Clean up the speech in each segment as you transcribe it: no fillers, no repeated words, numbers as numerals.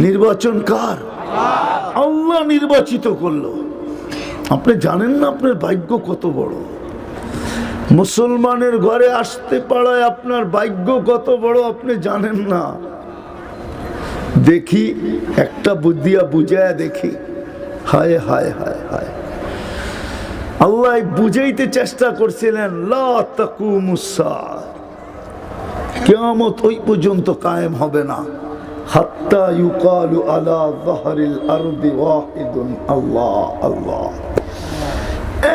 নির্বাচন কার? আল্লাহ নির্বাচিত করলো। আপনি জানেন না আপনার ভাগ্য কত বড়? মুসলমানের ঘরে আসতে পারায় আপনার ভাগ্য কত বড় আপনি জানেন না। দেখি একটা বুদ্ধিয়া বুঝায় দেখি। হায় হায় হায় হায়, আল্লাহ বুঝাইতে চেষ্টা করছিলেন লা তাকুমুস সাআহ, কিয়ামত ওই পর্যন্ত কায়েম হবে না হাত্তা ইউকালু আলা যাহরিল আরদি ওয়াহিদুন আল্লাহ আল্লাহ।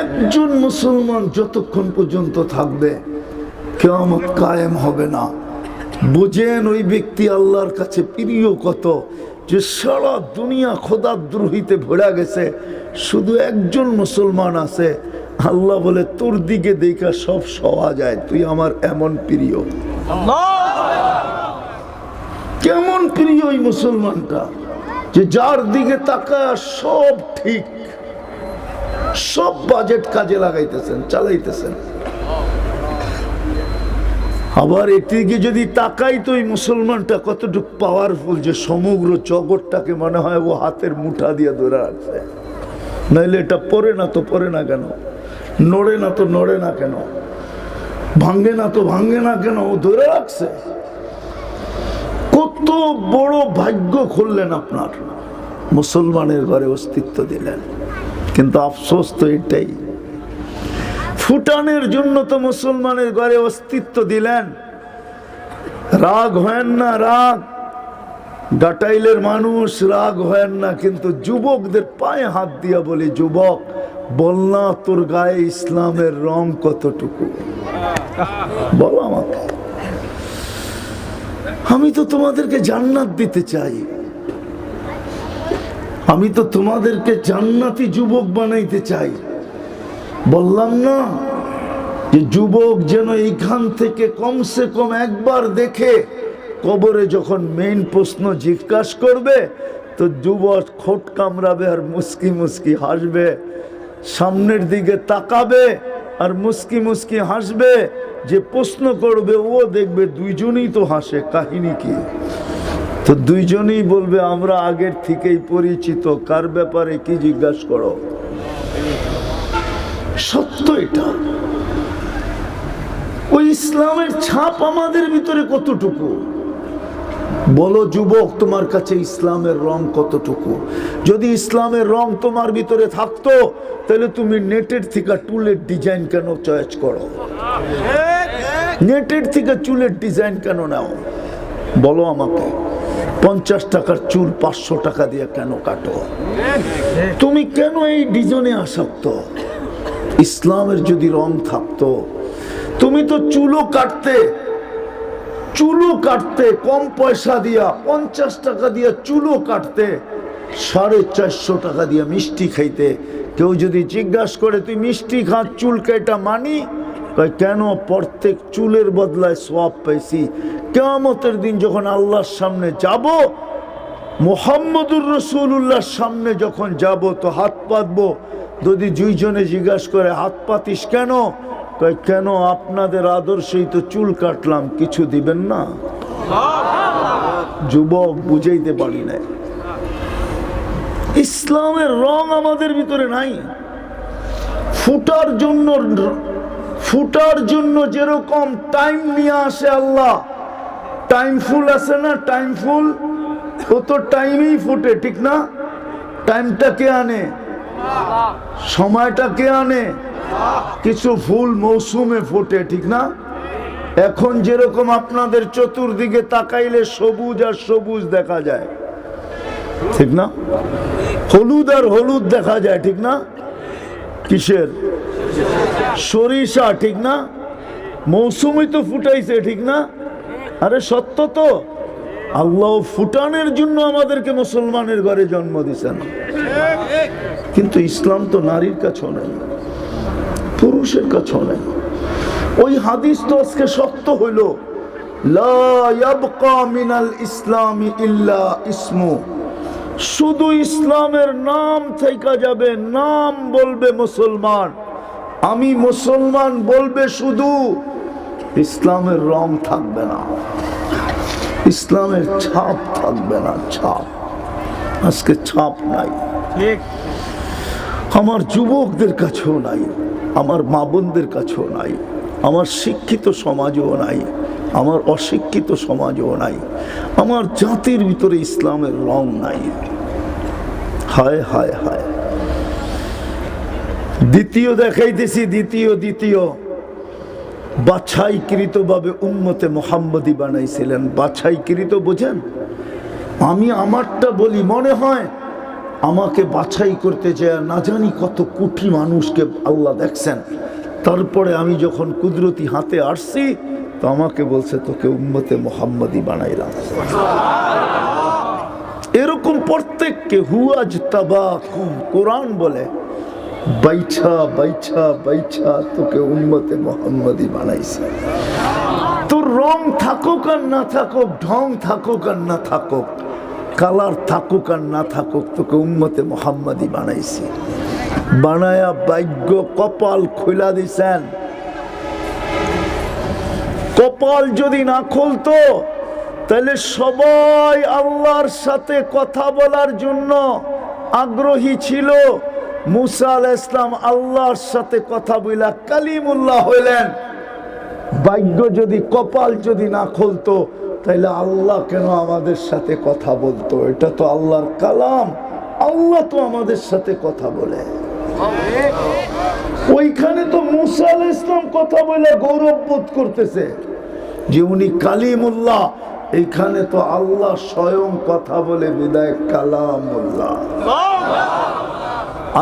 একজন মুসলমান যতক্ষণ পর্যন্ত থাকবে কিয়ামত কায়েম হবে না। বুঝেন ওই ব্যক্তি আল্লাহর কাছে প্রিয় কত, যে সারা দুনিয়া খোদাদ্রোহীতে ভরা গেছে, শুধু একজন মুসলমান আছে। আল্লাহ বলে তোর দিকে দেখা সব সওয়া যায়, তুই আমার এমন প্রিয়। কেমন প্রিয় ওই মুসলমানটা, যে যার দিকে তাকায় সব ঠিক, সব বাজেট কাজে লাগাইতেছেন, চালাইতেছেন। আবার এদিকে যদি তাকাই তো ওই মুসলমানটা কতটুকু পাওয়ারফুল, যে সমগ্র জগৎটাকে মনে হয় ও হাতের মুঠা দিয়ে ধরে রাখছে। নাইলে এটা পড়ে না তো পড়ে না কেন, নড়ে না তো নড়ে না কেন, ভাঙ্গে না তো ভাঙ্গে না কেন, ও ধরে রাখছে। কত বড় ভাগ্য খুললেন আপনার, মুসলমানের ঘরে অস্তিত্ব দিলেন। কিন্তু আফসোস তো এটাই, ফুটানের জন্য তো মুসলমানের ঘরে অস্তিত্ব দিলেন। রাগ হয় না, রাগ গাটাইলের মানুষ রাগ হয় না, কিন্তু যুবকদের পায়ে হাত দিয়া বলি, যুবক বল না তোর গায়ে ইসলামের রং কতটুকু, বলো আমাকে। আমি তো তোমাদেরকে জান্নাত দিতে চাই, আমি তো তোমাদেরকে জান্নাতি যুবক বানাইতে চাই। বললাম না যে যুবক যেন এইখান থেকে কমসে কম একবার দেখে, কবরে যখন মেইন প্রশ্ন জিজ্ঞাসা করবে তো যুবক খোট কামড়াবে আর মুস্কি মুস্কি হাসবে, সামনের দিকে তাকাবে আর মুস্কি মুস্কি হাসবে। যে প্রশ্ন করবে ও দেখবে দুইজনই তো হাসে, কাহিনী কি? তো দুইজনই বলবে আমরা আগের থেকেই পরিচিত, কার ব্যাপারে কি জিজ্ঞাসা করো। সত্য এটা। ওই ইসলামের ছাপ আমাদের ভিতরে কতটুকু, বলো যুবক তোমার কাছে ইসলামের রং কতটুকু? যদি ইসলামের রং তোমার ভিতরে থাকতো তাহলে তুমি নেটের থেকে টুলের ডিজাইন কেন চয়েস করো? নেটের থেকে চুলের ডিজাইন কেন নাও? বলো আমাকে। 50 টাকার চুল 500 টাকা দিয়ে কেন কাটো? তুমি কেন এই ডিজাইনে আসক্ত? ইসলামের যদি রং থাকতো তুমি তো চুলও কাটতে কম পয়সা দিয়া 50 টাকা দিয়া চুলও কাটতে, 450 টাকা দিয়া মিষ্টি খাইতে। কেউ যদি জিজ্ঞাসা করে তুই মিষ্টি খা চুল কেটা মানি, কেন? প্রত্যেক চুলের বদলায় সওয়াব পাইছি। কিয়ামতের দিন যখন আল্লাহর সামনে যাব, মুহাম্মদুর রাসূলুল্লাহর সামনে যখন যাব তো হাত পাতবো। যদি দুইজনে জিজ্ঞাসা করে হাত পাতিস কেন? কেন আপনাদের আদর্শেই তো চুল কাটলাম, কিছু দিবেন না? যুবক বুঝাইতে পারি না, ইসলামের রং আমাদের ভিতরে নাই। ফুটার জন্য যেরকম টাইম নিয়ে আসে আল্লাহ, টাইম ফুল আছে না, টাইম ফুল ও তো টাইমেই ফুটে, ঠিক না? টাইমটা কে আনে? সময়টা কে আনে? কিছু ফুল মৌসুমে ফোটে, ঠিক না? এখন যেরকম আপনাদের চতুর্দিকে তাকাইলে সবুজ আর সবুজ দেখা যায়, ঠিক না? হলুদ আর হলুদ দেখা যায়, ঠিক না? কিসের? সরিষা, ঠিক না? মৌসুমি তো ফুটাইছে, ঠিক না? আরে সত্য তো। আল্লাহ ফুটানের জন্য আমাদেরকে মুসলমানের ঘরে জন্ম দিয়েছেন। কিন্তু ইসলাম তো নারীর কাছেও নেই, পুরুষের কাছেও নেই। ওই হাদিস তো আজকে সত্য হইল, লা ইয়াবকা মিনাল ইসলামি ইল্লা ইসমু, শুধু ইসলামের নাম থেকে যাবে, নাম বলবে মুসলমান, আমি মুসলমান বলবে শুধু, ইসলামের রং থাকবে না। ইসলামের ছাপ থাকবে না, ছাপ। আজকে ছাপ নাই, আমার যুবকদের কাছেও নাই, আমার মা বোনদের কাছেও নাই, আমার শিক্ষিত সমাজও নাই, আমার অশিক্ষিত সমাজও নাই, আমার জাতির ভিতরে ইসলামের রং নাই। হায় হায় হায়। দ্বিতীয় দেখাইতেছি, দ্বিতীয় বাছাইকৃত ভাবে উম্মতে মুহাম্মদী বানাইছিলেন। বাছাইকৃত বোঝেন? আমি আমারটা বলি, মনে হয় আমাকে বাছাই করতে যায় না জানি কত কোটি মানুষকে আল্লাহ দেখছেন, তারপরে আমি যখন কুদরতি হাতে আসছি তো আমাকে বলছে তোকে উম্মতে মুহাম্মদী বানাইলাম। এরকম প্রত্যেককে হুয়াজ তাবাকুম, কোরআন বলে বাইছা বাইছা বাইছা তোকে উম্মতে মুহাম্মদী বানাইছে। তোর রং থাকুক আর না থাকুক, ঢং থাকুক আর না থাকুক, কালার থাকুক আর না থাকুক, তোকে উম্মতে মুহাম্মদী বানাইছি। বানায়া ভাগ্য কপাল খুলা দিছেন। কপাল যদি না খুলতো তাহলে সবাই আল্লাহর সাথে কথা বলার জন্য আগ্রহী ছিল। মুসা আলাইহিস সালাম আল্লাহর সাথে কথা বলা কালিমুল্লাহ হইলেন। ভাগ্য যদি, কপাল যদি না খুলতো তাহলে আল্লাহ কেন আমাদের সাথে কথা বলতো? এটা তো আল্লাহর কালাম, আল্লাহ তো আমাদের সাথে কথা বলে। ওইখানে তো মুসা আলাইহিস সালাম কথা বলে গৌরব বোধ করতেছে যে উনি কালিমুল্লাহ, এইখানে তো আল্লাহ স্বয়ং কথা বলে বিদায় কালামুল্লাহ।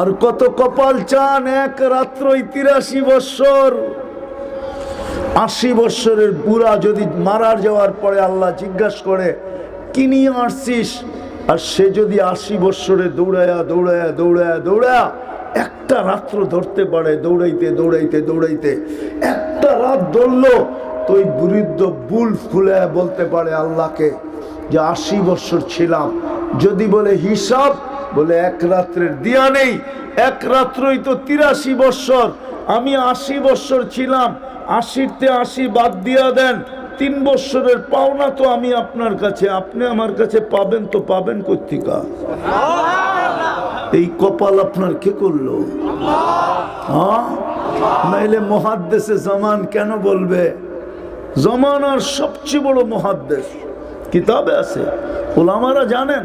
আর কত কপাল চান এক রাত্রই 83 বৎসর। 80 বৎসরের বুড়া যদি মারা যাওয়ার পরে আল্লাহ জিজ্ঞাসা করে কি নিয়ে আসছিস, আর সে যদি 80 বৎসরে দৌড়ায়া দৌড়ায়া দৌড়ায়া দৌড়ায়া একটা রাত্র ধরতে পারে, দৌড়াইতে দৌড়াইতে দৌড়াইতে একটা রাত ধরলো, তো ওই বৃদ্ধ বুল ফুলে বলতে পারে আল্লাহকে যে 80 বৎসর ছিলাম। যদি বলে হিসাব, বলে এক রাত্রের দিয়া নেই, এক রাত্রই তো 83 বৎসর, আমি 80 বৎসর ছিলাম, 80-তে 80 বাদ দিয়া দেন, 3 বৎসরের পাওনা তো আমি আপনার কাছে, আপনি আমার কাছে পাবেন, তো পাবেন কোত্থেকে? এই কপাল আপনার কে করলো? হ্যাঁ, নাইলে মুহাদ্দিসে জামান কেন বলবে? জমানার সবচেয়ে বড় মুহাদ্দিস, কিতাবে আছে, উলামারা জানেন।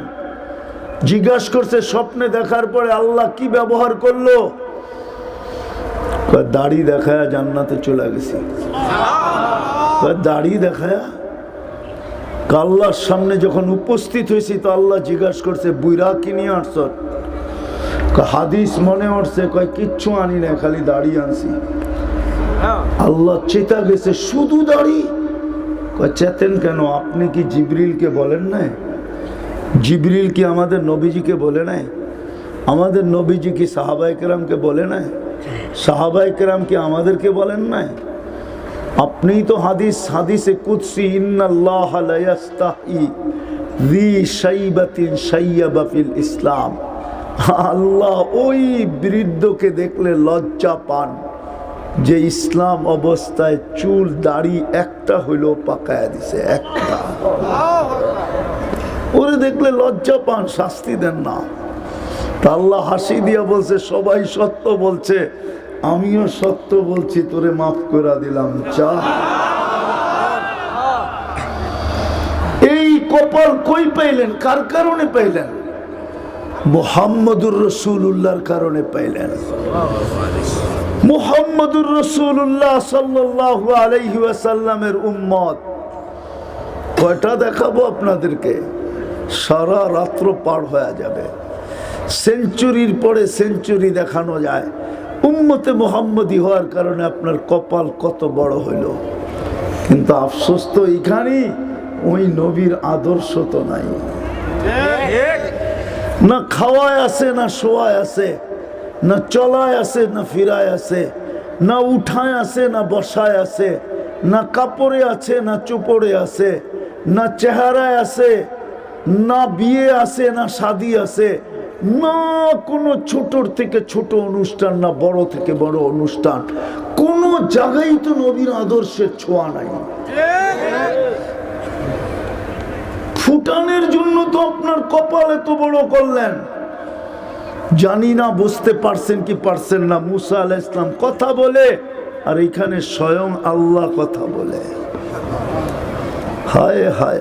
জিজ্ঞাসা করছে স্বপ্নে দেখার পরে আল্লাহ কি ব্যবহার করলো? দাড়ি দেখায়া জান্নাতে চলে গেছি। দাড়ি দেখায়া আল্লাহর সামনে যখন উপস্থিত হয়েছি তো আল্লাহ জিজ্ঞাসা করছে বুইরা কি নিয়ে আসছ? হাদিস মনে উঠছে, কয় কিচ্ছু আনি না, খালি দাড়ি আনছি। আল্লাহ চেতা গেছে, শুধু দাড়ি? কয় চেতেন কেন? আপনি কি জিবরিলকে বলেন নাই? জিবরিল কি আমাদের নবীজিকে বলে নাই? আমাদের নবীজি কি সাহাবায়ে কেরামকে বলে নাই? সাহাবায়ে কেরাম কি আমাদেরকে বলেন নাই? আপনিই তো হাদিসে কুদসি ইন্নাল্লাহা লা ইয়াস্তাহি যী শাইবাতিন শাইয়াবা ফিল ইসলাম, আল্লাহ ওই বৃদ্ধকে দেখলে লজ্জা পান যে ইসলাম অবস্থায় চুল দাড়ি একটা হইলো পাকায়া দিছে, একটা। ওরে দেখলে লজ্জা পান, শাস্তি দেন না। তা আল্লাহ হাসি দিয়া বলছে সবাই সত্য বলছে, আমিও সত্য বলছি, তোরে মাফ করে দিলাম, চা। এই কপাল কই পাইলেন? কার কারণে পাইলেন? মুহাম্মদুর রাসূলুল্লাহর কারণে পাইলেন। মুহাম্মদুর রাসূলুল্লাহ সাল্লাল্লাহু আলাইহি ওয়াসাল্লামের উম্মত। কয়টা দেখাবো আপনাদেরকে? সারা রাত্র পার হয়ে যাবে। সেঞ্চুরির পরে সেঞ্চুরি দেখানো যায়। উম্মতে মুহাম্মদী হওয়ার কারণে আপনার কপাল কত বড় হইল। কিন্তু আফসোস তো এইখানেই, ওই নবীর আদর্শ তো নাই। না খাওয়ায় আছে, না শোয়ায় আছে, না চলায় আছে, না ফিরায় আছে, না উঠায় আছে, না বসায় আছে, না কাপড়ে আছে, না চোপড়ে আছে, না চেহারায় আছে, না বিয়ে আছে, না শাদী আছে, না কোনো ছোটর থেকে ছোট অনুষ্ঠান, না বড় থেকে বড় অনুষ্ঠান, কোন জায়গায় তো নবীর আদর্শের ছোঁয়া নাই। ফুটানোর জন্য তো আপনার কপাল এত বড় করলেন। জানি না বুঝতে পারছেন কি পারছেন না। মুসা আলাইহিস সালাম কথা বলে আর এখানে স্বয়ং আল্লাহ কথা বলে। হায় হায়।